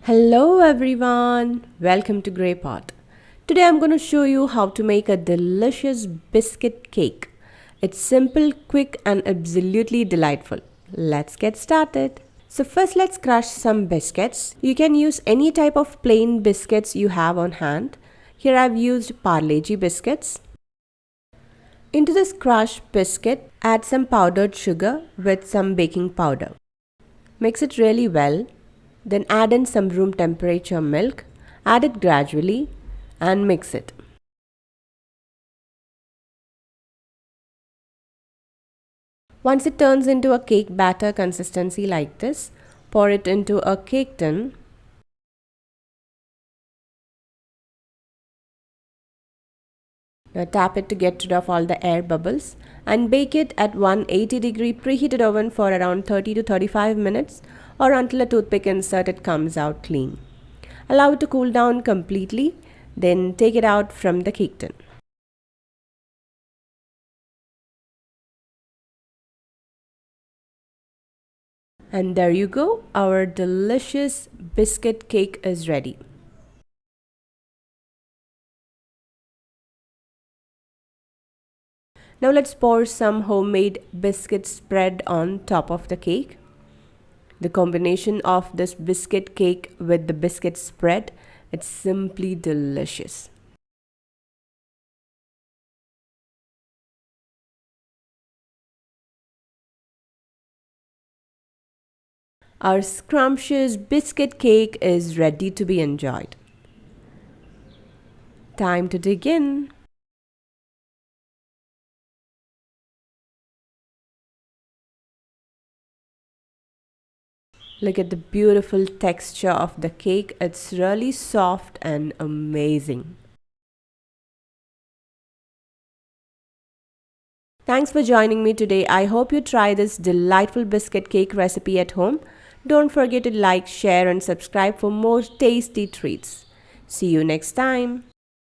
Hello everyone, welcome to Grey Pot. Today I'm going to show you how to make a delicious biscuit cake. It's simple, quick and absolutely delightful. Let's get started. So first let's crush some biscuits. You can use any type of plain biscuits you have on hand. Here I've used Parle biscuits. Into this crushed biscuit, add some powdered sugar with some baking powder. Mix it really well. Then add in some room temperature milk, add it gradually and mix it. Once it turns into a cake batter consistency like this, pour it into a cake tin. Now tap it to get rid of all the air bubbles and bake it at 180-degree preheated oven for around 30 to 35 minutes or until a toothpick insert comes out clean. Allow it to cool down completely, then take it out from the cake tin. And there you go, our delicious biscuit cake is ready. Now let's pour some homemade biscuit spread on top of the cake. The combination of this biscuit cake with the biscuit spread, it's simply delicious. Our scrumptious biscuit cake is ready to be enjoyed. Time to dig in. Look at the beautiful texture of the cake. It's really soft and amazing. Thanks for joining me today. I hope you try this delightful biscuit cake recipe at home. Don't forget to like, share and subscribe for more tasty treats. See you next time.